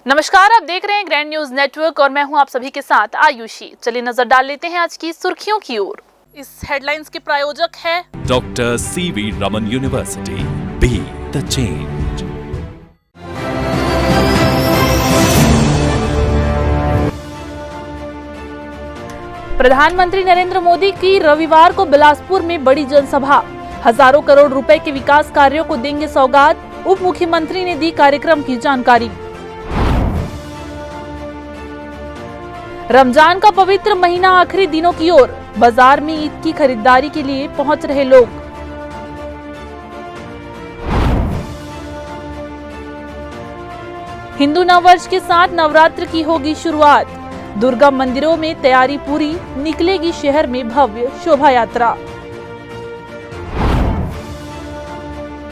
नमस्कार, आप देख रहे हैं ग्रैंड न्यूज नेटवर्क और मैं हूं आप सभी के साथ आयुषी। चलिए नजर डाल लेते हैं आज की सुर्खियों की ओर। इस हेडलाइंस के प्रायोजक है doctor CV Raman university, be the change. प्रधानमंत्री नरेंद्र मोदी की रविवार को बिलासपुर में बड़ी जनसभा। हजारों करोड़ रुपए के विकास कार्यों को देंगे सौगात, उप मुख्यमंत्री ने दी कार्यक्रम की जानकारी। रमजान का पवित्र महीना आखिरी दिनों की ओर, बाजार में ईद की खरीदारी के लिए पहुंच रहे लोग। हिंदू नववर्ष के साथ नवरात्र की होगी शुरुआत। दुर्गा मंदिरों में तैयारी पूरी, निकलेगी शहर में भव्य शोभा यात्रा।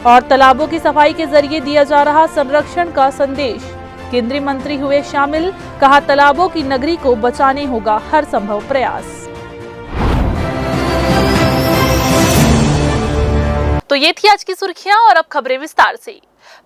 और तालाबों की सफाई के जरिए दिया जा रहा संरक्षण का संदेश। केंद्रीय मंत्री हुए शामिल, कहा तालाबों की नगरी को बचाने होगा हर संभव प्रयास। तो ये थी आज की सुर्खियां और अब खबरें विस्तार से।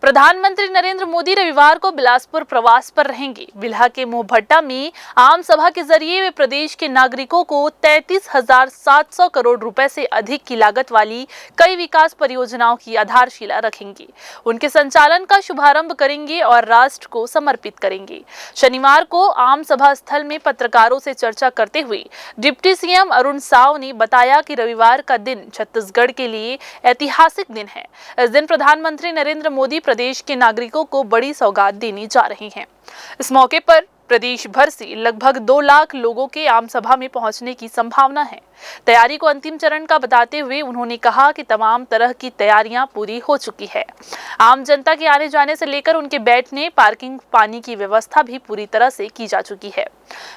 प्रधानमंत्री नरेंद्र मोदी रविवार को बिलासपुर प्रवास पर रहेंगे। बिल्हा के मोहभट्टा में आम सभा के जरिए वे प्रदेश के नागरिकों को 33,700 करोड़ रुपए से अधिक की लागत वाली कई विकास परियोजनाओं की आधारशिला रखेंगे। उनके संचालन का शुभारंभ करेंगे और राष्ट्र को समर्पित करेंगे। शनिवार को आम सभा स्थल में पत्रकारों से चर्चा करते हुए डिप्टी सीएम अरुण साव ने बताया कि रविवार का दिन छत्तीसगढ़ के लिए ऐतिहासिक दिन है। इस दिन प्रधानमंत्री नरेंद्र मोदी प्रदेश के नागरिकों को बड़ी सौगात देने जा रहे हैं। इस मौके पर प्रदेश भर से लगभग 2 लाख लोगों के आम सभा में पहुंचने की संभावना है। तैयारी को अंतिम चरण का बताते हुए उन्होंने कहा कि तमाम तरह की तैयारियां पूरी हो चुकी है। आम जनता के आने जाने से लेकर उनके बैठने, पार्किंग, पानी की व्यवस्था भी पूरी तरह से की जा चुकी है।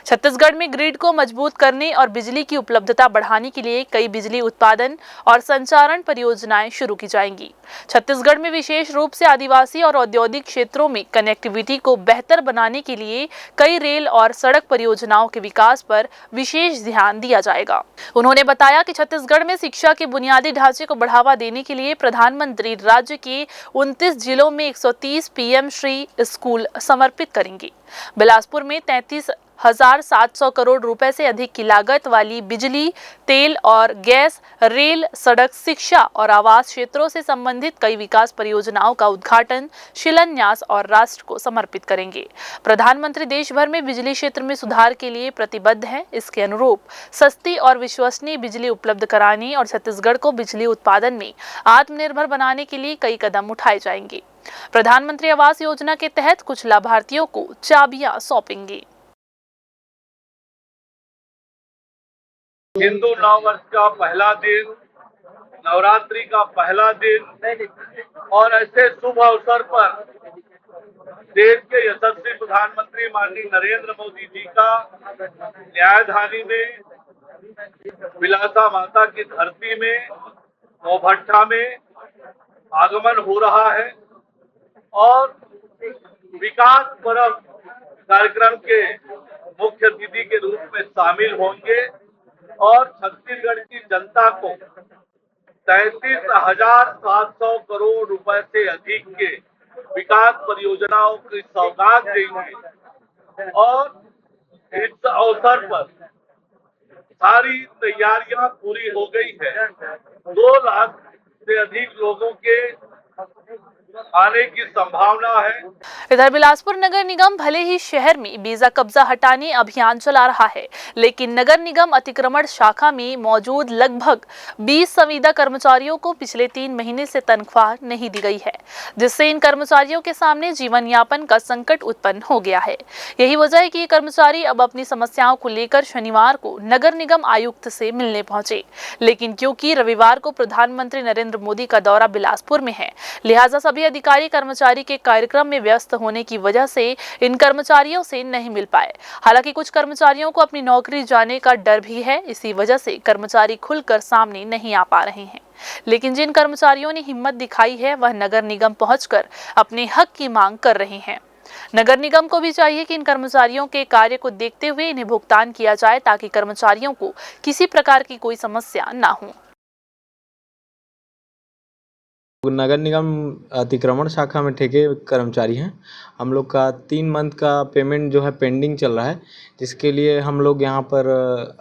छत्तीसगढ़ में ग्रिड को मजबूत करने और बिजली की उपलब्धता बढ़ाने के लिए कई बिजली उत्पादन और संचारण परियोजनाएं शुरू की जाएंगी। छत्तीसगढ़ में विशेष रूप से आदिवासी और औद्योगिक क्षेत्रों में कनेक्टिविटी को बेहतर बनाने के लिए कई रेल और सड़क परियोजनाओं के विकास पर विशेष ध्यान दिया जाएगा। उन्होंने बताया कि छत्तीसगढ़ में शिक्षा के बुनियादी ढांचे को बढ़ावा देने के लिए प्रधानमंत्री राज्य के 29 जिलों में 130 पीएम श्री स्कूल समर्पित करेंगे। बिलासपुर में 33,700 करोड़ रुपए से अधिक की लागत वाली बिजली, तेल और गैस, रेल, सड़क, शिक्षा और आवास क्षेत्रों से संबंधित कई विकास परियोजनाओं का उद्घाटन, शिलान्यास और राष्ट्र को समर्पित करेंगे। प्रधानमंत्री देश भर में बिजली क्षेत्र में सुधार के लिए प्रतिबद्ध हैं। इसके अनुरूप सस्ती और विश्वसनीय बिजली उपलब्ध कराने और छत्तीसगढ़ को बिजली उत्पादन में आत्मनिर्भर बनाने के लिए कई कदम उठाए जाएंगे। प्रधानमंत्री आवास योजना के तहत कुछ लाभार्थियों को चाबियां सौंपेंगे। हिंदू नववर्ष का पहला दिन, नवरात्रि का पहला दिन और ऐसे शुभ अवसर पर देश के यशस्वी प्रधानमंत्री माननीय नरेंद्र मोदी जी का न्यायधानी में, बिलासा माता की धरती में, मोहभट्टा में आगमन हो रहा है और विकास पर्व कार्यक्रम के मुख्य अतिथि के रूप में शामिल होंगे और छत्तीसगढ़ की जनता को 33,700 करोड़ रुपए से अधिक के विकास परियोजनाओं की सौगात देंगे। और इस अवसर पर सारी तैयारियां पूरी हो गई है। 2 लाख से अधिक लोगों के आने की संभावना है। इधर बिलासपुर नगर निगम भले ही शहर में बेजा कब्जा हटाने अभियान चला रहा है, लेकिन नगर निगम अतिक्रमण शाखा में मौजूद लगभग 20 संविदा कर्मचारियों को पिछले 3 महीने से तनख्वाह नहीं दी गई है, जिससे इन कर्मचारियों के सामने जीवन यापन का संकट उत्पन्न हो गया है। यही वजह है कि ये कर्मचारी अब अपनी समस्याओं को लेकर शनिवार को नगर निगम आयुक्त से मिलने पहुंचे, लेकिन क्योंकि रविवार को प्रधानमंत्री नरेंद्र मोदी का दौरा बिलासपुर में है, लिहाजा सभी अधिकारी कर्मचारी के कार्यक्रम में व्यस्त होने की वजह से इन कर्मचारियों से नहीं मिल पाए। हालांकि कुछ कर्मचारियों को अपनी नौकरी जाने का डर भी है, इसी वजह से कर्मचारी खुलकर सामने नहीं आ पा रहे हैं। लेकिन जिन कर्मचारियों ने हिम्मत दिखाई है, वह नगर निगम पहुंचकर अपने हक की मांग कर रहे हैं। नगर निगम को भी चाहिए कि इन कर्मचारियों के कार्य को देखते हुए इन्हें भुगतान किया जाए, ताकि कर्मचारियों को किसी प्रकार की कोई समस्या ना हो। नगर निगम अतिक्रमण शाखा में ठेके कर्मचारी हैं। हम लोग का 3 मंथ का पेमेंट जो है पेंडिंग चल रहा है, जिसके लिए हम लोग यहाँ पर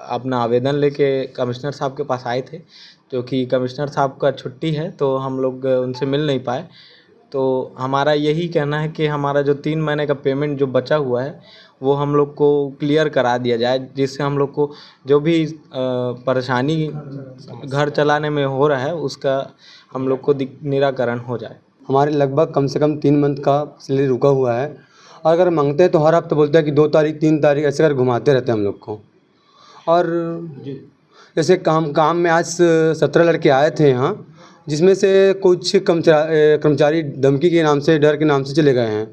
अपना आवेदन लेके कमिश्नर साहब के पास आए थे, क्योंकि कमिश्नर साहब का छुट्टी है तो हम लोग उनसे मिल नहीं पाए। तो हमारा यही कहना है कि हमारा जो 3 महीने का पेमेंट जो बचा हुआ है वो हम लोग को क्लियर करा दिया जाए, जिससे हम लोग को जो भी परेशानी घर चलाने में हो रहा है उसका हम लोग को निराकरण हो जाए। हमारे लगभग कम से कम 3 मंथ का सैलरी रुका हुआ है, और अगर मांगते हैं तो हर हफ्ते बोलते हैं कि 2 तारीख 3 तारीख ऐसे कर घुमाते रहते हैं हम लोग को। और जैसे काम में आज 17 लड़के आए थे यहाँ, जिसमें से कुछ कर्मचारी धमकी के नाम से, डर के नाम से चले गए हैं।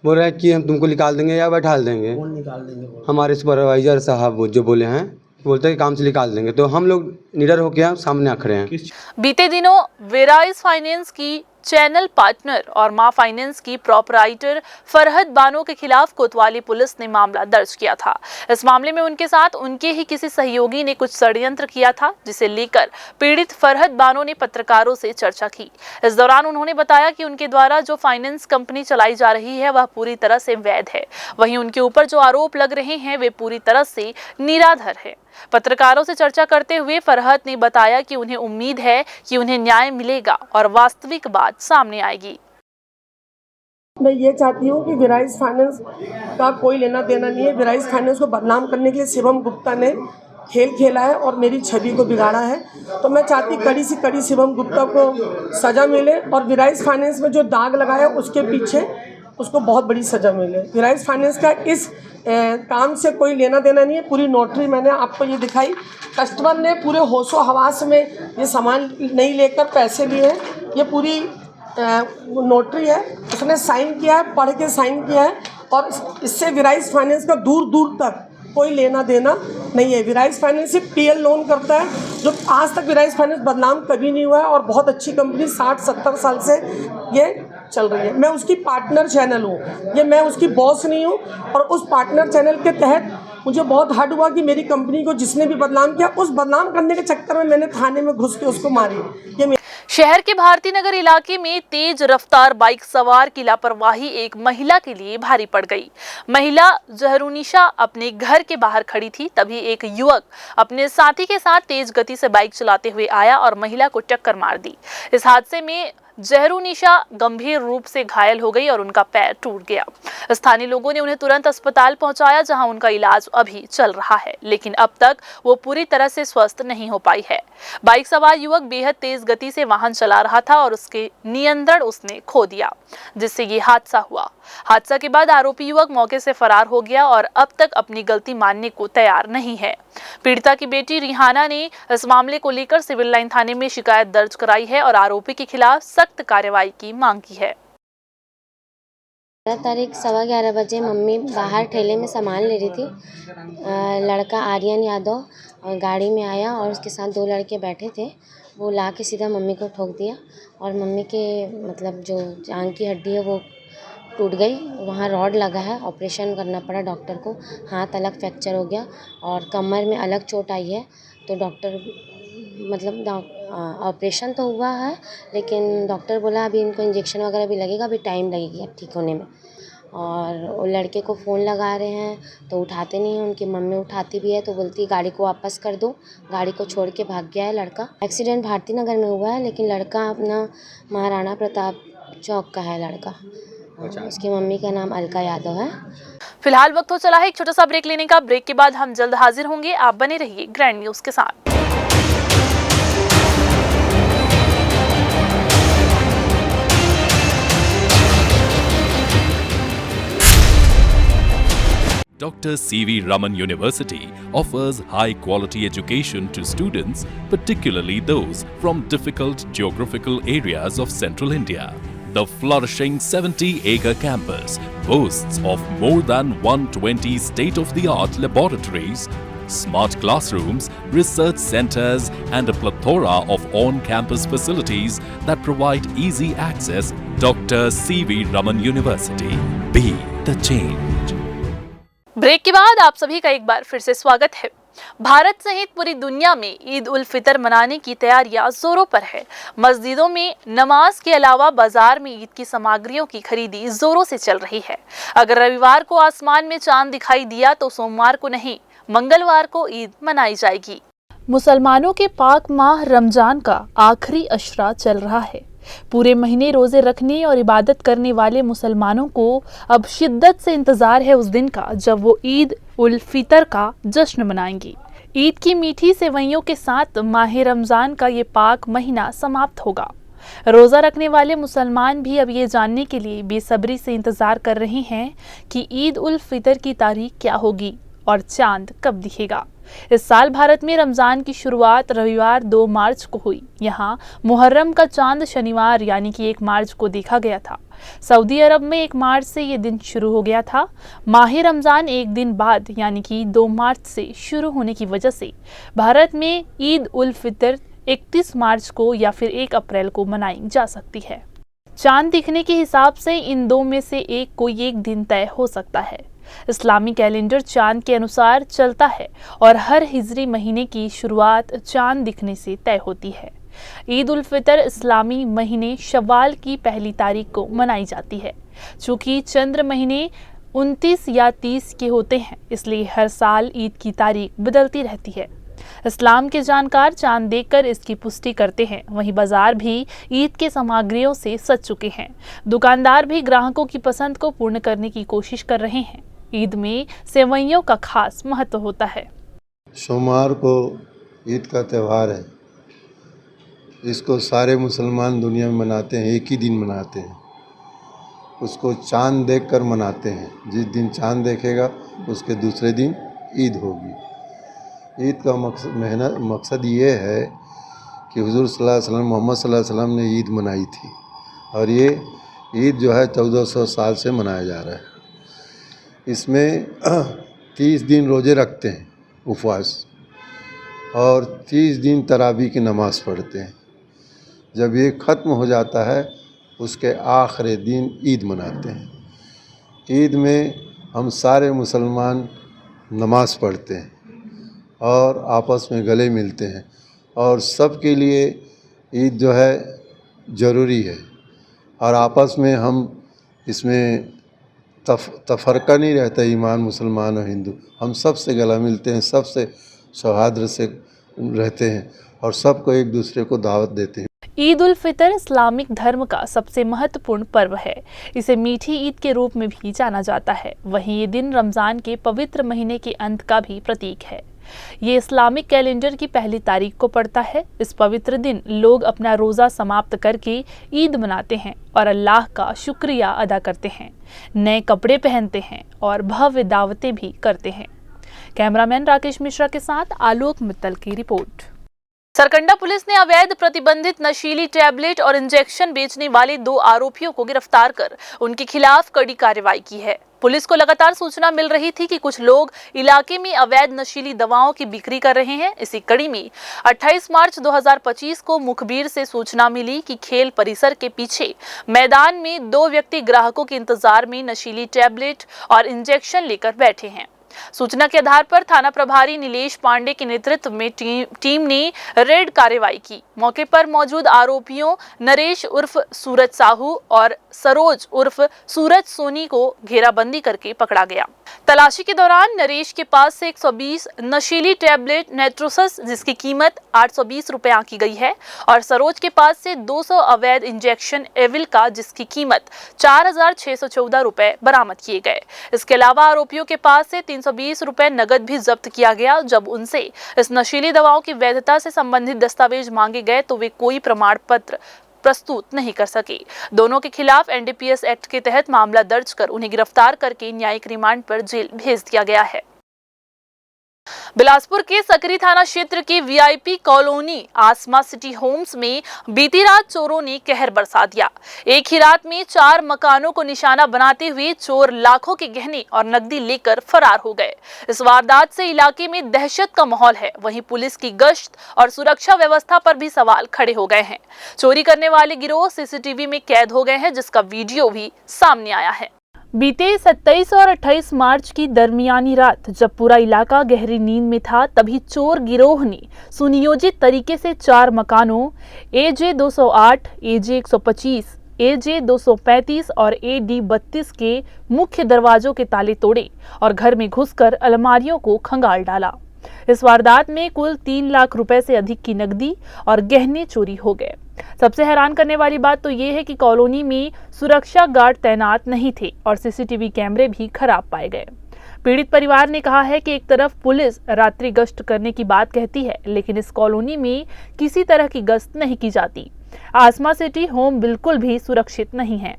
बोल रहे हैं कि हम तुमको निकाल देंगे या बैठा देंगे। कौन निकाल देंगे? हमारे सुपरवाइज़र साहब जो बोले हैं, बोलते हैं कि काम से निकाल देंगे। तो हम लोग निडर होकर सामने आ खड़े हैं। बीते दिनों वेराइज फाइनेंस की चैनल पार्टनर और मां फाइनेंस की प्रोपराइटर फरहद बानो के खिलाफ कोतवाली पुलिस ने मामला दर्ज किया था। इस मामले में उनके साथ उनके ही किसी सहयोगी ने कुछ षड्यंत्र किया था, जिसे लेकर पीड़ित फरहद बानो ने पत्रकारों से चर्चा की। इस दौरान उन्होंने बताया कि उनके द्वारा जो फाइनेंस कंपनी चलाई जा रही है वह पूरी तरह से वैध है, वहीं उनके ऊपर जो आरोप लग रहे हैं वे पूरी तरह से निराधार है। पत्रकारों से चर्चा करते हुए फरहद ने बताया कि उन्हें उम्मीद है कि उन्हें न्याय मिलेगा और वास्तविक बात सामने आएगी। मैं ये चाहती हूँ कि वेराइज फाइनेंस का कोई लेना देना नहीं है। वेराइज फाइनेंस को बदनाम करने के लिए शिवम गुप्ता ने खेल खेला है और मेरी छवि को बिगाड़ा है। तो मैं चाहती कड़ी से कड़ी शिवम गुप्ता को सज़ा मिले, और वेराइज फाइनेंस में जो दाग लगाया उसके पीछे उसको बहुत बड़ी सज़ा मिले। वेराइज फाइनेंस का इस काम से कोई लेना देना नहीं है। पूरी नोटरी मैंने आपको ये दिखाई, कस्टमर ने पूरे होशो हवास में ये सामान नहीं लेकर पैसे लिए हैं। ये पूरी नोटरी है, उसने साइन किया है, पढ़ के साइन किया है, और इससे वेराइज फाइनेंस का दूर दूर तक कोई लेना देना नहीं है। वेराइज फाइनेंस सिर्फ PL लोन करता है, जो आज तक वेराइज फाइनेंस बदनाम कभी नहीं हुआ है, और बहुत अच्छी कंपनी 60-70 साल से ये चल रही है। मैं उसकी पार्टनर चैनल हूँ, ये मैं उसकी बॉस नहीं हूँ। और उस पार्टनर चैनल के तहत मुझे बहुत हर्ट हुआ कि मेरी कंपनी को जिसने भी बदनाम किया, उस बदनाम करने के चक्कर में मैंने थाने में घुस के उसको मारी। ये शहर के भारती नगर इलाके में तेज रफ्तार बाइक सवार की लापरवाही एक महिला के लिए भारी पड़ गई। महिला जहरूनिशा अपने घर के बाहर खड़ी थी, तभी एक युवक अपने साथी के साथ तेज गति से बाइक चलाते हुए आया और महिला को टक्कर मार दी। इस हादसे में जहरूनिशा गंभीर रूप से घायल हो गई और उनका पैर टूट गया। स्थानीय लोगों ने उन्हें तुरंत अस्पताल पहुंचाया, जहां उनका इलाज अभी चल रहा है, लेकिन अब तक वो पूरी तरह से स्वस्थ नहीं हो पाई है। बाइक सवार युवक बेहद तेज गति से वाहन चला रहा था और उसके नियंत्रण उसने खो दिया, जिससे ये हादसा हुआ। हादसा के बाद आरोपी युवक मौके से फरार हो गया और अब तक अपनी गलती मानने को तैयार नहीं है। पीड़िता की बेटी रिहाना ने इस मामले को लेकर सिविल लाइन थाने में शिकायत दर्ज कराई है और आरोपी के खिलाफ सख्त कार्रवाई की मांग की है। 11 तारीख 11:15 बजे मम्मी बाहर ठेले में सामान ले रही थी। लड़का आर्यन यादव गाड़ी में आया और उसके साथ 2 लड़के बैठे थे। वो ला के सीधा मम्मी को ठोक दिया और मम्मी के मतलब जो जांघ की हड्डी है वो टूट गई। वहाँ रॉड लगा है, ऑपरेशन करना पड़ा डॉक्टर को। हाथ अलग फ्रैक्चर हो गया और कमर में अलग चोट आई है। तो डॉक्टर मतलब ऑपरेशन तो हुआ है, लेकिन डॉक्टर बोला अभी इनको इंजेक्शन वगैरह भी लगेगा, अभी टाइम लगेगी अब ठीक होने में। और वो लड़के को फ़ोन लगा रहे हैं तो उठाते नहीं हैं। उनकी मम्मी उठाती भी है तो बोलती है गाड़ी को वापस कर दो। गाड़ी को छोड़ के भाग गया है लड़का। एक्सीडेंट भारती नगर में हुआ है, लेकिन लड़का अपना महाराणा प्रताप चौक का है लड़का। उसकी मम्मी का नाम अलका यादव है। फिलहाल वक्त हो चला है एक छोटा सा ब्रेक लेने का। ब्रेक के बाद हम जल्द हाजिर होंगे। आप बने रहिए ग्रैंड न्यूज़ के साथ। Dr. C.V. Raman University offers high-quality education to students, particularly those from difficult geographical areas of central India. The flourishing 70-acre campus boasts of more than 120 state-of-the-art laboratories, smart classrooms, research centers, and a plethora of on-campus facilities that provide easy access. Dr. C.V. Raman University. Be the change. Break के बाद आप सभी का एक बार फिर से स्वागत है। भारत सहित पूरी दुनिया में ईद उल फितर मनाने की तैयारियां जोरों पर है। मस्जिदों में नमाज के अलावा बाजार में ईद की सामग्रियों की खरीदी जोरों से चल रही है। अगर रविवार को आसमान में चांद दिखाई दिया तो सोमवार को नहीं, मंगलवार को ईद मनाई जाएगी। मुसलमानों के पाक माह रमजान का आखिरी अशरा चल रहा है। पूरे महीने रोजे रखने और इबादत करने वाले मुसलमानों को अब शिद्दत से इंतजार है उस दिन का जब वो ईद उल फितर का जश्न मनाएंगी। ईद की मीठी सेवइयों के साथ माह रमजान का ये पाक महीना समाप्त होगा। रोजा रखने वाले मुसलमान भी अब ये जानने के लिए बेसब्री से इंतजार कर रहे हैं कि ईद उल फितर की तारीख क्या होगी और चांद कब दिखेगा। इस साल भारत में रमजान की शुरुआत रविवार 2 मार्च को हुई। यहाँ मुहर्रम का चांद शनिवार यानी कि 1 मार्च को देखा गया था। सऊदी अरब में 1 मार्च से ये दिन शुरू हो गया था। माह रमजान एक दिन बाद यानी कि 2 मार्च से शुरू होने की वजह से भारत में ईद उल फितर 31 मार्च को या फिर 1 अप्रैल को मनाई जा सकती है। चांद दिखने के हिसाब से इन दो में से एक कोई एक दिन तय हो सकता है। इस्लामी कैलेंडर चांद के अनुसार चलता है और हर हिजरी महीने की शुरुआत चांद दिखने से तय होती है। ईद उल फितर इस्लामी महीने शव्वाल की पहली तारीख को मनाई जाती है। चूँकि चंद्र महीने 29 या 30 के होते हैं, इसलिए हर साल ईद की तारीख बदलती रहती है। इस्लाम के जानकार चांद देखकर इसकी पुष्टि करते हैं। वहीं बाजार भी ईद के सामग्रियों से सज चुके हैं। दुकानदार भी ग्राहकों की पसंद को पूर्ण करने की कोशिश कर रहे हैं। ईद में सेवइयों का खास महत्व होता है। सोमवार को ईद का त्यौहार है। इसको सारे मुसलमान दुनिया में मनाते हैं, एक ही दिन मनाते हैं। उसको चांद देखकर मनाते हैं। जिस दिन चांद देखेगा उसके दूसरे दिन ईद होगी। ईद का मकसद ये है कि हुजूर सल्लल्लाहु अलैहि वसल्लम, मोहम्मद सल्लल्लाहु अलैहि वसल्लम ने ईद मनाई थी और ये ईद जो है 1400 साल से मनाया जा रहा है। इसमें 30 दिन रोज़े रखते हैं उपवास और 30 दिन तरावी की नमाज़ पढ़ते हैं। जब ये ख़त्म हो जाता है उसके आखिरी दिन ईद मनाते हैं। ईद में हम सारे मुसलमान नमाज़ पढ़ते हैं और आपस में गले मिलते हैं और सब के लिए ईद जो है ज़रूरी है और आपस में हम इसमें तफरका नहीं रहता। ईमान मुसलमान और हिंदू हम सब से गला मिलते हैं, सबसे सौहार्द से रहते हैं और सबको एक दूसरे को दावत देते हैं। ईद उल फितर इस्लामिक धर्म का सबसे महत्वपूर्ण पर्व है। इसे मीठी ईद के रूप में भी जाना जाता है। वहीं ये दिन रमज़ान के पवित्र महीने के अंत का भी प्रतीक है। ये इस्लामिक कैलेंडर की पहली तारीख को पड़ता है। इस पवित्र दिन लोग अपना रोज़ा समाप्त करके ईद मनाते हैं और अल्लाह का शुक्रिया अदा करते हैं, नए कपड़े पहनते हैं और भव्य दावतें भी करते हैं। कैमरामैन राकेश मिश्रा के साथ आलोक मित्तल की रिपोर्ट। सरकंडा पुलिस ने अवैध प्रतिबंधित नशीली टैबलेट और इंजेक्शन बेचने वाले 2 आरोपियों को गिरफ्तार कर उनके खिलाफ कड़ी कार्रवाई की है। पुलिस को लगातार सूचना मिल रही थी कि कुछ लोग इलाके में अवैध नशीली दवाओं की बिक्री कर रहे हैं। इसी कड़ी में 28 मार्च 2025 को मुखबिर से सूचना मिली कि खेल परिसर के पीछे मैदान में 2 व्यक्ति ग्राहकों के इंतजार में नशीली टैबलेट और इंजेक्शन लेकर बैठे हैं। सूचना के आधार पर थाना प्रभारी नीलेश पांडे के नेतृत्व में टीम ने रेड कार्रवाई की। मौके पर मौजूद आरोपियों नरेश उर्फ सूरज साहू और सरोज उर्फ सूरज सोनी को घेराबंदी करके पकड़ा गया। तलाशी के दौरान नरेश के पास से 120 नशीली टैबलेट नेट्रोसस जिसकी कीमत 820 रुपए आंकी गई है और सरोज के पास से 200 अवैध इंजेक्शन एविल का जिसकी कीमत 4614 रुपए बरामद किए गए। इसके अलावा आरोपियों के पास से 320 रुपए नगद भी जब्त किया गया। जब उनसे इस नशीली दवाओं की वैधता से संबंधित दस्तावेज मांगे गए तो वे कोई प्रमाण पत्र प्रस्तुत नहीं कर सके। दोनों के खिलाफ एनडीपीएस एक्ट के तहत मामला दर्ज कर उन्हें गिरफ्तार करके न्यायिक रिमांड पर जेल भेज दिया गया है। बिलासपुर के सकरी थाना क्षेत्र के वीआईपी कॉलोनी आसमा सिटी होम्स में बीती रात चोरों ने कहर बरसा दिया। एक ही रात में 4 मकानों को निशाना बनाते हुए चोर लाखों के गहने और नकदी लेकर फरार हो गए। इस वारदात से इलाके में दहशत का माहौल है। वहीं पुलिस की गश्त और सुरक्षा व्यवस्था पर भी सवाल खड़े हो गए हैं। चोरी करने वाले गिरोह सीसीटीवी में कैद हो गए हैं, जिसका वीडियो भी सामने आया है। बीते 27 और 28 मार्च की दरमियानी रात जब पूरा इलाका गहरी नींद में था, तभी चोर गिरोह ने सुनियोजित तरीके से 4 मकानों AJ 208, AJ 125, AJ 235 और AD 32 के मुख्य दरवाजों के ताले तोड़े और घर में घुसकर अलमारियों को खंगाल डाला। इस वारदात में कुल 3 लाख रुपए से अधिक की नकदी और गहने चोरी हो गए। सबसे हैरान करने वाली बात तो ये है कि कॉलोनी में सुरक्षा गार्ड तैनात नहीं थे और सीसीटीवी कैमरे भी खराब पाए गए। पीड़ित परिवार ने कहा है कि एक तरफ पुलिस रात्रि गश्त करने की बात कहती है, लेकिन इस कॉलोनी में किसी तरह की गश्त नहीं की जाती। आसमा सिटी होम बिल्कुल भी सुरक्षित नहीं है।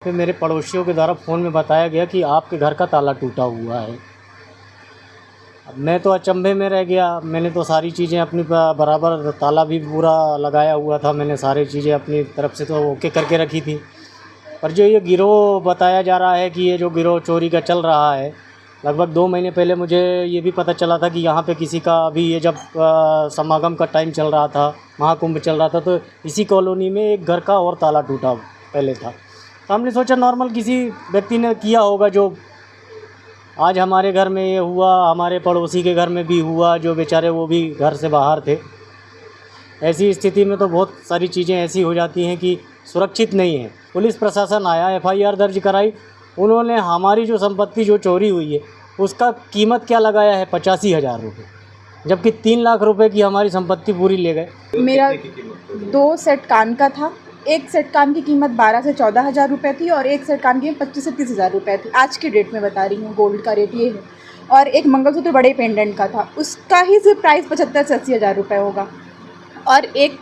फिर मेरे पड़ोसियों के द्वारा फ़ोन में बताया गया कि आपके घर का ताला टूटा हुआ है। अब मैं तो अचंभे में रह गया। मैंने तो सारी चीज़ें अपनी बराबर, ताला भी पूरा लगाया हुआ था, मैंने सारी चीज़ें अपनी तरफ से तो ओके करके रखी थी। पर जो ये गिरोह बताया जा रहा है कि ये जो गिरोह चोरी का चल रहा है, लगभग 2 महीने पहले मुझे ये भी पता चला था कि यहाँ पे किसी का अभी ये जब समागम का टाइम चल रहा था, महाकुंभ चल रहा था, तो इसी कॉलोनी में एक घर का और ताला टूटा पहले था। तो हमने सोचा नॉर्मल किसी व्यक्ति ने किया होगा। जो आज हमारे घर में ये हुआ, हमारे पड़ोसी के घर में भी हुआ, जो बेचारे वो भी घर से बाहर थे। ऐसी स्थिति में तो बहुत सारी चीज़ें ऐसी हो जाती हैं कि सुरक्षित नहीं है। पुलिस प्रशासन आया, FIR दर्ज कराई, उन्होंने हमारी जो संपत्ति जो चोरी हुई है उसका कीमत क्या लगाया है 85,000 रुपये, जबकि 3 लाख रुपए की हमारी संपत्ति पूरी ले गए। मेरा 2 सेट कान का था। एक सेट कान की कीमत 12 से 14 हज़ार रुपये थी और एक सेट कान की 25 से 30 हज़ार रुपये थी। आज की डेट में बता रही हूँ, गोल्ड का रेट ये है। और एक मंगलसूत्र बड़े पेंडेंट का था, उसका ही सिर्फ प्राइस 75 से 80 हज़ार रुपये होगा। और एक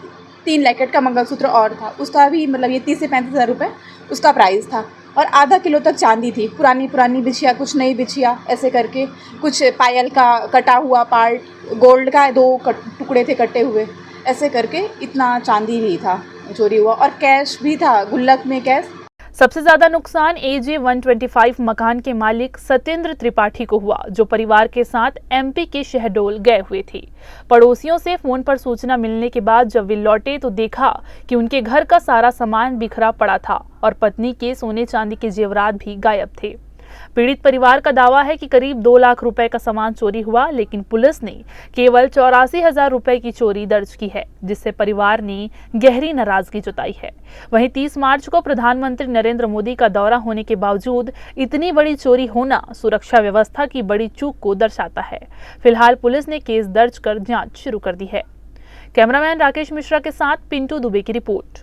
3 लैकेट का मंगलसूत्र और था, उसका भी मतलब ये 30 से 35 हज़ार रुपये उसका प्राइस था। और आधा किलो तक चांदी थी, पुरानी बिछिया, कुछ नई बिछिया, ऐसे करके कुछ पायल का कटा हुआ पार्ट, गोल्ड का 2 टुकड़े थे कटे हुए, ऐसे करके इतना चांदी भी था चोरी हुआ। और कैश भी था, गुल्लक में कैश। सबसे ज्यादा नुकसान AJ 125 मकान के मालिक सत्येंद्र त्रिपाठी को हुआ, जो परिवार के साथ MP के शहडोल गए हुए थे। पड़ोसियों से फोन पर सूचना मिलने के बाद जब वे लौटे तो देखा कि उनके घर का सारा सामान बिखरा पड़ा था और पत्नी के सोने चांदी के जेवरात भी गायब थे। पीड़ित परिवार का दावा है कि करीब 2 लाख रुपए का सामान चोरी हुआ, लेकिन पुलिस ने केवल 84,000 रुपए की चोरी दर्ज की है, जिससे परिवार ने गहरी नाराजगी जताई है। वहीं 30 मार्च को प्रधानमंत्री नरेंद्र मोदी का दौरा होने के बावजूद इतनी बड़ी चोरी होना सुरक्षा व्यवस्था की बड़ी चूक को दर्शाता है। फिलहाल पुलिस ने केस दर्ज कर जांच शुरू कर दी है। कैमरामैन राकेश मिश्रा के साथ पिंटू दुबे की रिपोर्ट।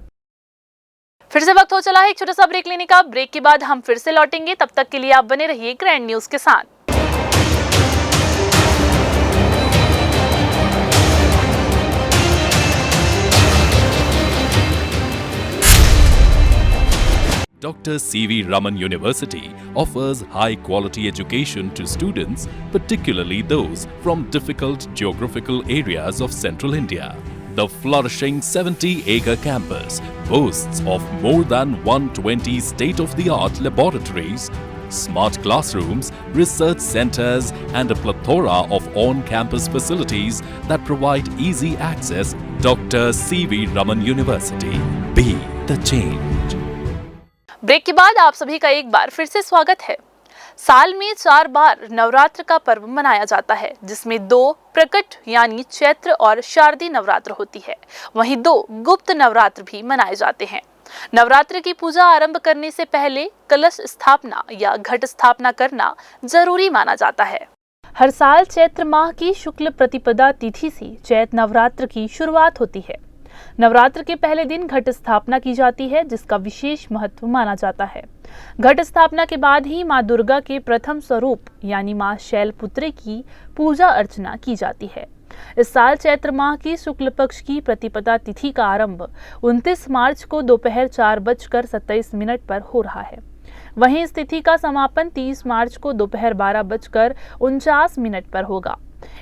फिर से वक्त हो चला है एक छोटा सा ब्रेक लेने का। ब्रेक के बाद हम फिर से लौटेंगे, तब तक के लिए आप बने रहिए ग्रैंड न्यूज के साथ। Dr. C.V. Raman University offers high-quality education to students, particularly those from difficult geographical areas of Central India. The flourishing 70-acre campus boasts of more than 120 state-of-the-art laboratories, smart classrooms, research centers, and a plethora of on-campus facilities that provide easy access. Dr. C.V. Raman University. Be the change. Break के बाद आप सभी का एक बार फिर से स्वागत है। साल में 4 बार नवरात्र का पर्व मनाया जाता है, जिसमें 2 प्रकट यानी चैत्र और शारदीय नवरात्र होती है। वहीं 2 गुप्त नवरात्र भी मनाए जाते हैं। नवरात्र की पूजा आरंभ करने से पहले कलश स्थापना या घट स्थापना करना जरूरी माना जाता है। हर साल चैत्र माह की शुक्ल प्रतिपदा तिथि से चैत्र नवरात्र की शुरुआत होती है। नवरात्र के पहले दिन घट स्थापना की जाती है, जिसका विशेष महत्व माना जाता है। घट स्थापना के बाद ही मां दुर्गा के प्रथम स्वरूप यानी मां शैलपुत्री की पूजा अर्चना की जाती है। इस साल चैत्र माह की शुक्ल पक्ष की प्रतिपदा तिथि का आरंभ 29 मार्च को दोपहर 4:27 पर हो रहा है। वहीं इस तिथि का समापन 30 मार्च को दोपहर 12:49 पर होगा।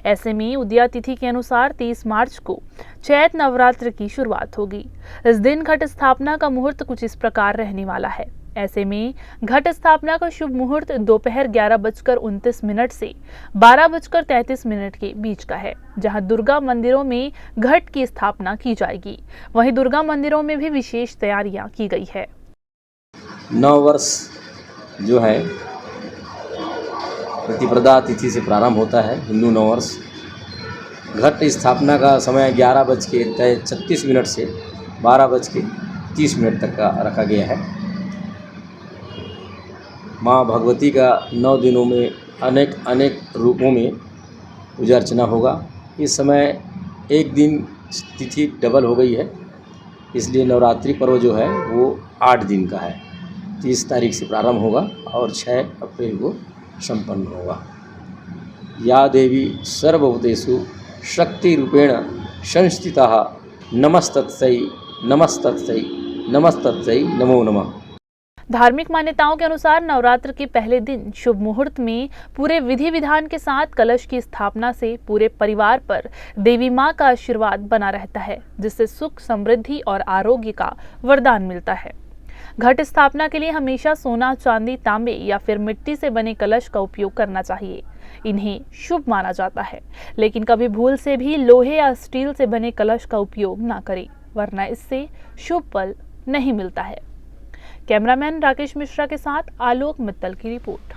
ऐसे में उदया तिथि के अनुसार 30 मार्च को चैत्र नवरात्र की शुरुआत होगी। इस दिन घट स्थापना का मुहूर्त कुछ इस प्रकार रहने वाला है। ऐसे में घट स्थापना का शुभ मुहूर्त दोपहर 11:29 से 12:33 के बीच का है, जहां दुर्गा मंदिरों में घट की स्थापना की जाएगी। वहीं दुर्गा मंदिरों में भी विशेष तैयारियां की गई है। नव वर्ष जो है प्रतिपदा तिथि से प्रारंभ होता है हिंदू नववर्ष। घट स्थापना का समय 11:36 से 12:30 तक का रखा गया है। माँ भगवती का 9 दिनों में अनेक रूपों में पूजा अर्चना होगा। इस समय एक दिन तिथि डबल हो गई है, इसलिए नवरात्रि पर्व जो है वो 8 दिन का है। 30 तारीख से प्रारंभ होगा और 6 अप्रैल को संपन्न होगा। या देवी सर्वभूतेषु शक्ति रूपेण संस्थिता नमस्तत्सै नमस्तत्सै नमस्तत्सै नमो नमः। धार्मिक मान्यताओं के अनुसार नवरात्र के पहले दिन शुभ मुहूर्त में पूरे विधि विधान के साथ कलश की स्थापना से पूरे परिवार पर देवी मां का आशीर्वाद बना रहता है, जिससे सुख, समृद्धि और आरोग्य का वरदान मिलता है। घट स्थापना के लिए हमेशा सोना, चांदी, तांबे या फिर मिट्टी से बने कलश का उपयोग करना चाहिए। इन्हें शुभ माना जाता है, लेकिन कभी भूल से भी लोहे या स्टील से बने कलश का उपयोग ना करें, वरना इससे शुभ फल नहीं मिलता है। कैमरामैन राकेश मिश्रा के साथ आलोक मित्तल की रिपोर्ट।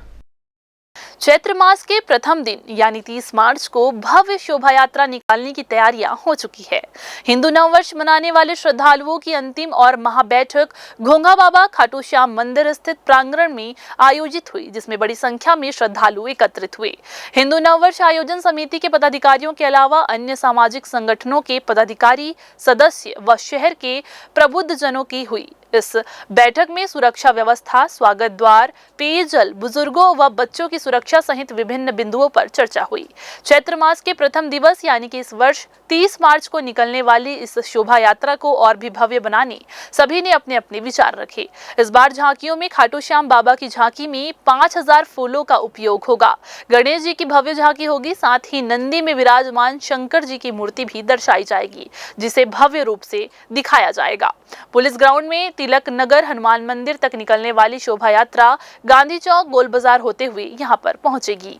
चैत्र मास के प्रथम दिन यानी 30 मार्च को भव्य शोभा यात्रा निकालने की तैयारियां हो चुकी है। हिंदू नववर्ष मनाने वाले श्रद्धालुओं की अंतिम और महाबैठक घोंघा बाबा खाटू श्याम मंदिर स्थित प्रांगण में आयोजित हुई, जिसमें बड़ी संख्या में श्रद्धालु एकत्रित हुए। हिंदू नववर्ष आयोजन समिति के पदाधिकारियों के अलावा अन्य सामाजिक संगठनों के पदाधिकारी, सदस्य व शहर के प्रबुद्ध जनों की हुई। इस बैठक में सुरक्षा व्यवस्था, स्वागत द्वार, पेयजल, बुजुर्गों व बच्चों की सुरक्षा सहित विभिन्न बिंदुओं पर चर्चा हुई। चैत्र मास के प्रथम दिवस यानी कि इस वर्ष 30 मार्च को निकलने वाली इस शोभा यात्रा को और भी भव्य बनाने सभी ने अपने अपने विचार रखे। इस बार झांकियों में खाटू श्याम बाबा की झांकी में 5000 फूलों का उपयोग होगा। गणेश जी की भव्य झांकी होगी, साथ ही नंदी में विराजमान शंकर जी की मूर्ति भी दर्शाई जाएगी, जिसे भव्य रूप से दिखाया जाएगा। पुलिस ग्राउंड में तिलक नगर हनुमान मंदिर तक निकलने वाली शोभा यात्रा गांधी चौक, गोल बाजार होते हुए यहां पर पहुंचेगी।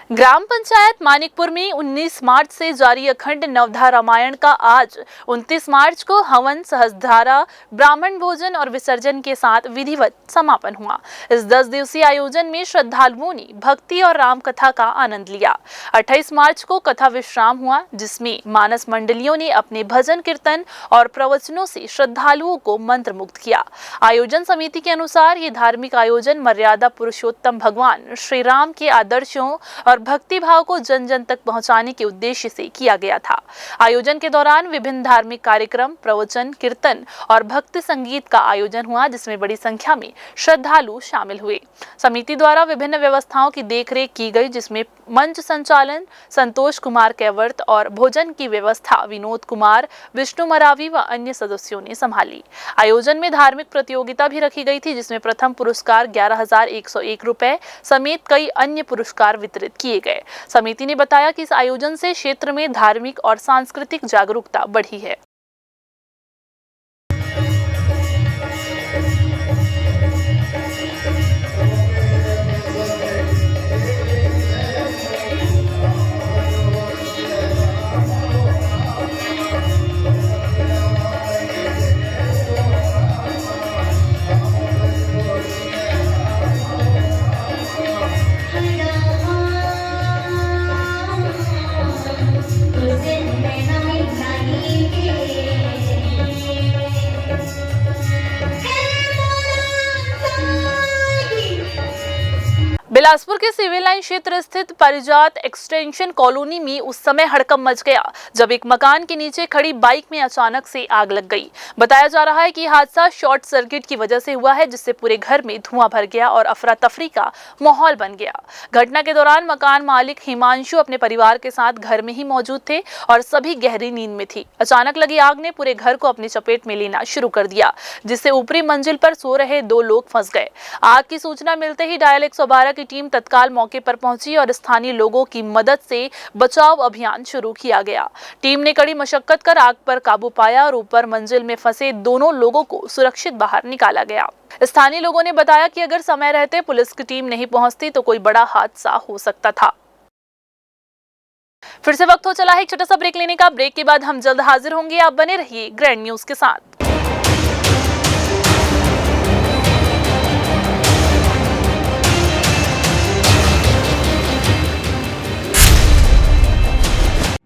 ग्राम पंचायत मानिकपुर में 19 मार्च से जारी अखंड नवधा रामायण का आज 29 मार्च को हवन, सहस्त्रधारा, ब्राह्मण भोजन और विसर्जन के साथ विधिवत समापन हुआ। इस 10 दिवसीय आयोजन में श्रद्धालुओं ने भक्ति और राम कथा का आनंद लिया। 28 मार्च को कथा विश्राम हुआ, जिसमें मानस मंडलियों ने अपने भजन, कीर्तन और प्रवचनों से श्रद्धालुओं को मंत्रमुग्ध किया। आयोजन समिति के अनुसार ये धार्मिक आयोजन मर्यादा पुरुषोत्तम भगवान श्री राम के आदर्शों और भक्ति भाव को जन जन तक पहुंचाने के उद्देश्य से किया गया था। आयोजन के दौरान विभिन्न धार्मिक कार्यक्रम, प्रवचन, कीर्तन और भक्ति संगीत का आयोजन हुआ, जिसमें बड़ी संख्या में श्रद्धालु शामिल हुए। समिति द्वारा विभिन्न व्यवस्थाओं की देखरेख की गई, जिसमें मंच संचालन संतोष कुमार कैवर्त और भोजन की व्यवस्था विनोद कुमार, विष्णु मरावी व अन्य सदस्यों ने संभाली। आयोजन में धार्मिक प्रतियोगिता भी रखी गई थी, जिसमें प्रथम पुरस्कार 11,101 रुपए समेत कई अन्य पुरस्कार वितरित किए गए। समिति ने बताया कि इस आयोजन से क्षेत्र में धार्मिक और सांस्कृतिक जागरूकता बढ़ी है। बिलासपुर के सिविल लाइन क्षेत्र स्थित परिजात एक्सटेंशन कॉलोनी में उस समय हड़कंप मच गया जब एक मकान के नीचे खड़ी बाइक में अचानक से आग लग गई। बताया जा रहा है कि हादसा शॉर्ट सर्किट की वजह से हुआ है, जिससे पूरे घर में धुआं भर गया और अफरा तफरी का माहौल बन गया। घटना के दौरान मकान मालिक हिमांशु अपने परिवार के साथ घर में ही मौजूद थे और सभी गहरी नींद में थी। अचानक लगी आग ने पूरे घर को अपनी चपेट में लेना शुरू कर दिया, जिससे ऊपरी मंजिल पर सो रहे 2 लोग फंस गए। आग की सूचना मिलते ही डायल 112 की टीम तत्काल मौके पर पहुंची और स्थानीय लोगों की मदद से बचाव अभियान शुरू किया गया। टीम ने कड़ी मशक्कत कर आग पर काबू पाया और ऊपर मंजिल में फंसे दोनों लोगों को सुरक्षित बाहर निकाला गया। स्थानीय लोगों ने बताया कि अगर समय रहते पुलिस की टीम नहीं पहुंचती तो कोई बड़ा हादसा हो सकता था। फिर से वक्त हो चला है एक छोटा सा ब्रेक लेने का। ब्रेक के बाद हम जल्द हाजिर होंगे। आप बने रहिए ग्रैंड न्यूज के साथ।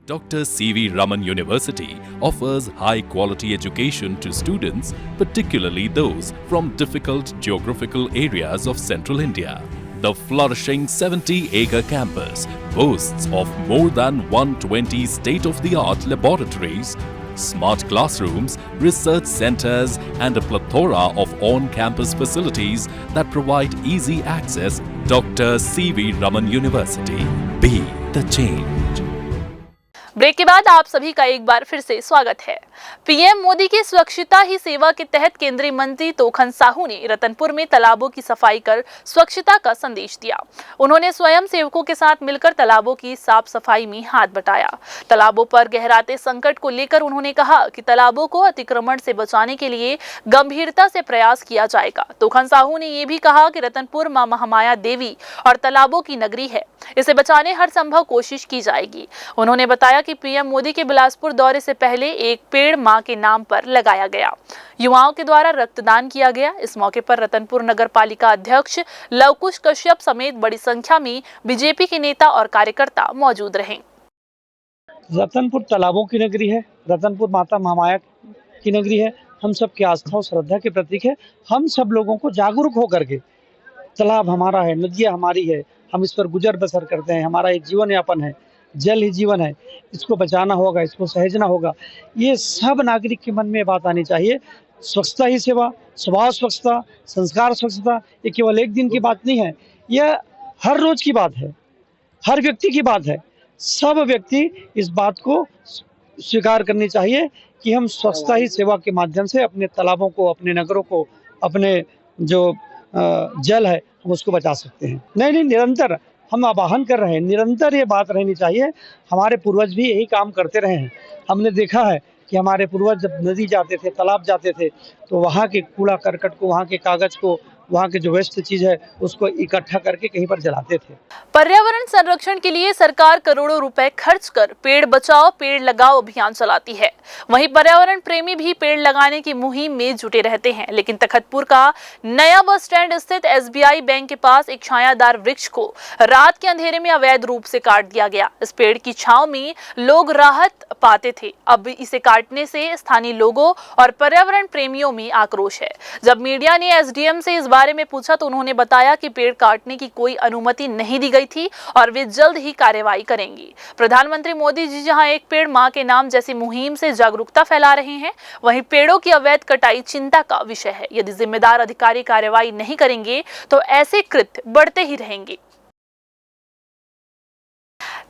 Dr. C.V. Raman University offers high-quality education to students, particularly those from difficult geographical areas of Central India. The flourishing 70-acre campus boasts of more than 120 state-of-the-art laboratories, smart classrooms, research centers, and a plethora of on-campus facilities that provide easy access. Dr. C.V. Raman University. Be the change. Break के बाद आप सभी का एक बार फिर से स्वागत है। पीएम मोदी की स्वच्छता ही सेवा के तहत केंद्रीय मंत्री तोखन साहू ने रतनपुर में तालाबों की सफाई कर स्वच्छता का संदेश दिया। उन्होंने स्वयं सेवकों के साथ मिलकर तालाबों की साफ सफाई में हाथ बटाया। तालाबों पर गहराते संकट को लेकर उन्होंने कहा कि तालाबों को अतिक्रमण से बचाने के लिए गंभीरता से प्रयास किया जाएगा। तोखन साहू ने ये भी कहा कि रतनपुर मां महामाया देवी और तालाबों की नगरी है, इसे बचाने हर संभव कोशिश की जाएगी। उन्होंने बताया कि पीएम मोदी के बिलासपुर दौरे से पहले एक पेड़ मां के नाम पर लगाया गया। युवाओं के द्वारा रक्तदान किया गया। इस मौके पर रतनपुर नगर पालिका अध्यक्ष लवकुश कश्यप समेत बड़ी संख्या में बीजेपी के नेता और कार्यकर्ता मौजूद रहे। रतनपुर तालाबों की नगरी है, रतनपुर माता महामाया की नगरी है, हम सब की आस्था और श्रद्धा के प्रतीक है। हम सब लोगों को जागरूक होकर के तालाब हमारा है, नदियाँ हमारी है, हम इस पर गुजर बसर करते हैं, हमारा एक जीवन यापन है, जल ही जीवन है, इसको बचाना होगा, इसको सहेजना होगा। ये सब नागरिक के मन में बात आनी चाहिए। स्वच्छता ही सेवा, स्वभाव स्वच्छता, संस्कार स्वच्छता, ये केवल एक दिन की बात नहीं है, यह हर रोज की बात है, हर व्यक्ति की बात है। सब व्यक्ति इस बात को स्वीकार करनी चाहिए कि हम स्वच्छता ही सेवा के माध्यम से अपने तालाबों को, अपने नगरों को, अपने जो जल है हम उसको बचा सकते हैं। नहीं, निरंतर हम आह्वान कर रहे हैं, निरंतर ये बात रहनी चाहिए। हमारे पूर्वज भी यही काम करते रहे हैं। हमने देखा है कि हमारे पूर्वज जब नदी जाते थे, तालाब जाते थे, तो वहाँ के कूड़ा करकट को, वहाँ के कागज को, वहाँ के जो वेस्ट चीज है उसको इकट्ठा करके कहीं पर जलाते थे। पर्यावरण संरक्षण के लिए सरकार करोड़ों रुपए खर्च कर पेड़ बचाओ पेड़ लगाओ अभियान चलाती है। वहीं पर्यावरण प्रेमी भी पेड़ लगाने की मुहिम में जुटे रहते हैं। लेकिन तखतपुर का नया बस स्टैंड स्थित एसबीआई बैंक के पास एक छायादार वृक्ष को रात के अंधेरे में अवैध रूप से काट दिया गया। इस पेड़ की छांव में लोग राहत पाते थे, अब इसे काटने से स्थानीय लोगों और पर्यावरण प्रेमियों में आक्रोश है। जब मीडिया ने एसडीएम से इस बारे में पूछा तो उन्होंने बताया कि पेड़ काटने की कोई अनुमति नहीं दी गई थी और वे जल्द ही कार्रवाई करेंगी। प्रधानमंत्री मोदी जी जहां एक पेड़ मां के नाम जैसी मुहिम से जागरूकता फैला रहे हैं, वहीं पेड़ों की अवैध कटाई चिंता का विषय है। यदि जिम्मेदार अधिकारी कार्रवाई नहीं करेंगे तो ऐसे कृत्य बढ़ते ही रहेंगे।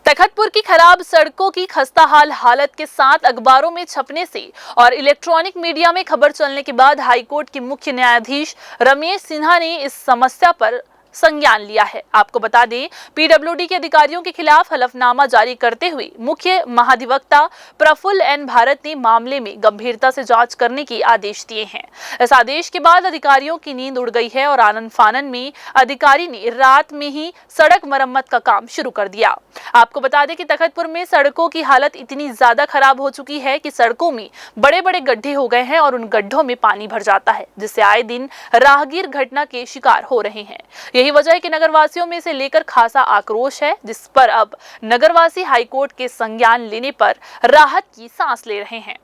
तखतपुर की खराब सड़कों की खस्ताहाल हालत के साथ अखबारों में छपने से और इलेक्ट्रॉनिक मीडिया में खबर चलने के बाद हाईकोर्ट के मुख्य न्यायाधीश रमेश सिन्हा ने इस समस्या पर संज्ञान लिया है। आपको बता दें, पीडब्ल्यूडी के अधिकारियों के खिलाफ हलफनामा जारी करते हुए मुख्य महाधिवक्ता प्रफुल्ल एन भारत ने मामले में गंभीरता से जांच करने के आदेश दिए हैं। इस आदेश के बाद अधिकारियों की नींद उड़ गई है और आनन फानन में अधिकारी ने रात में ही सड़क मरम्मत का काम शुरू कर दिया। आपको बता दें कि तखतपुर में सड़कों की हालत इतनी ज्यादा खराब हो चुकी है कि सड़कों में बड़े बड़े गड्ढे हो गए हैं और उन गड्ढों में पानी भर जाता है, जिससे आए दिन राहगीर घटना के शिकार हो रहे हैं। यही वजह है कि नगरवासियों में से लेकर खासा आक्रोश है, जिस पर अब नगरवासी हाईकोर्ट के संज्ञान लेने पर राहत की सांस ले रहे हैं।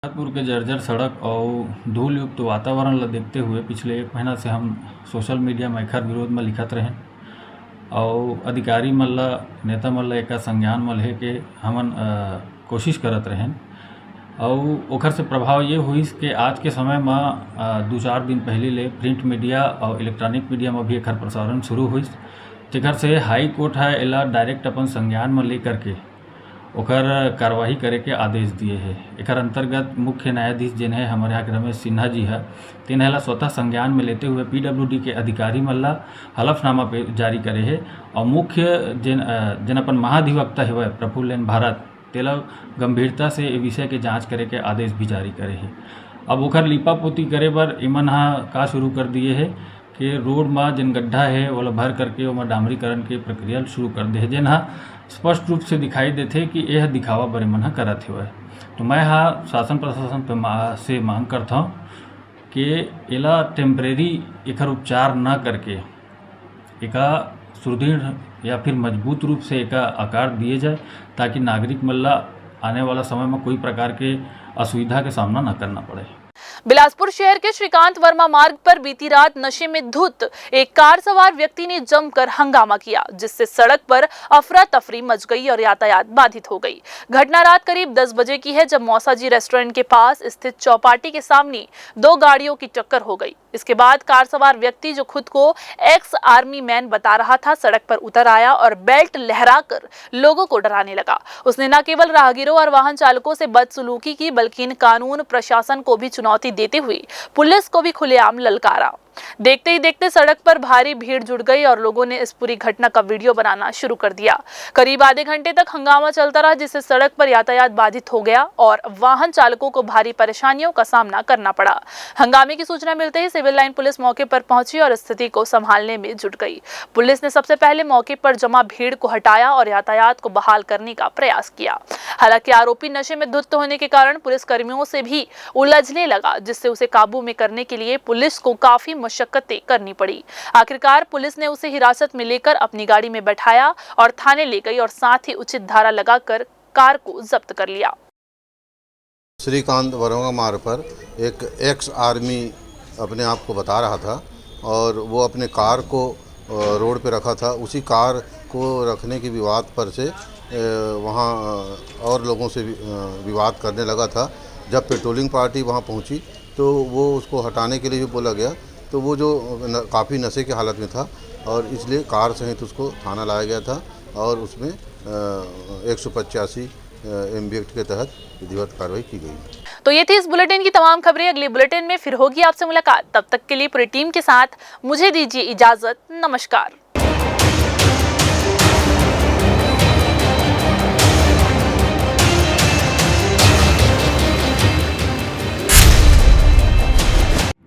तखतपुर के जर्जर सड़क और धूल युक्त वातावरण ला देखते हुए पिछले 1 महीना से हम सोशल मीडिया में एखर विरोध में लिखत रहे और अधिकारी मन ला, नेता मन ला एका संज्ञान में ले के हमन कोशिश करत रहें और ओखर से प्रभाव ये हुई कि आज के समय में 2-4 दिन पहले ले प्रिंट मीडिया और इलेक्ट्रॉनिक मीडिया में भी एखर प्रसारण शुरू हुई। तेखर से हाई कोर्ट है एला डायरेक्ट अपन संज्ञान में ले करके ओखर कार्रवाई करे के आदेश दिए है। एकर अंतर्गत मुख्य न्यायाधीश जिन है हमारे यहाँ रमेश सिन्हा जी है, तिन्हें स्वतः संज्ञान में लेते हुए पीडब्ल्यूडी के अधिकारी मल्ला हलफनामा पे जारी करे है और मुख्य जिन अपन महाधिवक्ता है प्रफुल्ल एन भारत तेला गंभीरता से विषय के जांच करे के आदेश भी जारी करे है। अब ओखर लिपा पोती करे बर इमन का शुरू कर दिए है कि रोड में जिन गड्ढा है वो भर करके वो डामरीकरण की प्रक्रिया शुरू कर दे है, जिन स्पष्ट रूप से दिखाई देते कि यह दिखावा बर इमन करत हुआ। तो मैं शासन प्रशासन पे से मांग करता हूँ कि एला टेम्परेरी एकर उपचार न करके एका सुदृढ़ या फिर मजबूत रूप से एक आकार दिए जाए, ताकि नागरिक मल्ला आने वाला समय में कोई प्रकार के असुविधा का सामना न करना पड़े। बिलासपुर शहर के श्रीकांत वर्मा मार्ग पर बीती रात नशे में धुत एक कार सवार व्यक्ति ने जमकर हंगामा किया, जिससे सड़क पर अफरा तफरी मच गई और यातायात बाधित हो गई। घटना रात करीब 10 बजे की है, जब मौसाजी रेस्टोरेंट के पास स्थित चौपाटी के सामने 2 गाड़ियों की टक्कर हो गई। इसके बाद कार सवार व्यक्ति, जो खुद को एक्स आर्मी मैन बता रहा था, सड़क पर उतर आया और बेल्ट लहराकर लोगों को डराने लगा। उसने न केवल राहगीरों और वाहन चालकों से बदसलूकी की, बल्कि कानून प्रशासन को भी चुनौती देते हुए पुलिस को भी खुलेआम ललकारा। देखते ही देखते सड़क पर भारी भीड़ जुट गई और लोगों ने इस पूरी घटना का वीडियो बनाना शुरू कर दिया। करीब आधे घंटे तक हंगामा चलता रहा, जिससे सड़क पर यातायात बाधित हो गया और वाहन चालकों को भारी परेशानियों का सामना करना पड़ा। हंगामे की सूचना मिलते ही सिविल लाइन पुलिस मौके पर पहुंची और स्थिति को संभालने में जुट गई। पुलिस ने सबसे पहले मौके पर जमा भीड़ को हटाया और यातायात को बहाल करने का प्रयास किया। हालांकि आरोपी नशे में धुत होने के कारण पुलिस कर्मियों से भी उलझने लगा, जिससे उसे काबू में करने के लिए पुलिस को काफी मशक्कतें करनी पड़ी। आखिरकार पुलिस ने उसे हिरासत में लेकर अपनी गाड़ी में बैठाया और थाने ले गई और साथ ही उचित धारा लगाकर कार को जब्त कर लिया। श्रीकांत वर्मा मार्ग पर एक एक्स आर्मी अपने आप को बता रहा था और वो अपने कार को रोड पे रखा था। उसी कार को रखने की विवाद पर से वहाँ और लोगों से विवाद करने लगा था। जब पेट्रोलिंग पार्टी वहाँ पहुँची तो वो उसको हटाने के लिए भी बोला गया, तो वो जो काफ़ी नशे की हालत में था और इसलिए कार सहित उसको थाना लाया गया था और उसमें 185 MB एक्ट के तहत विधिवत कार्रवाई की गई। तो ये थी इस बुलेटिन की तमाम खबरें। अगले बुलेटिन में फिर होगी आपसे मुलाकात। तब तक के लिए पूरी टीम के साथ मुझे दीजिए इजाजत। नमस्कार।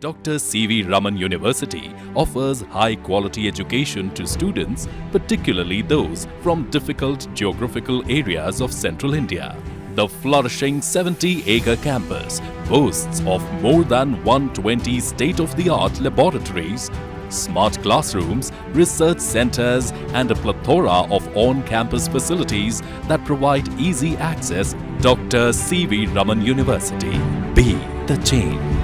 Dr. C.V. Raman University offers high-quality education to students, particularly those from difficult geographical areas of Central India. The flourishing 70-acre campus boasts of more than 120 state-of-the-art laboratories, smart classrooms, research centers, and a plethora of on-campus facilities that provide easy access. Dr. C.V. Raman University. Be the change.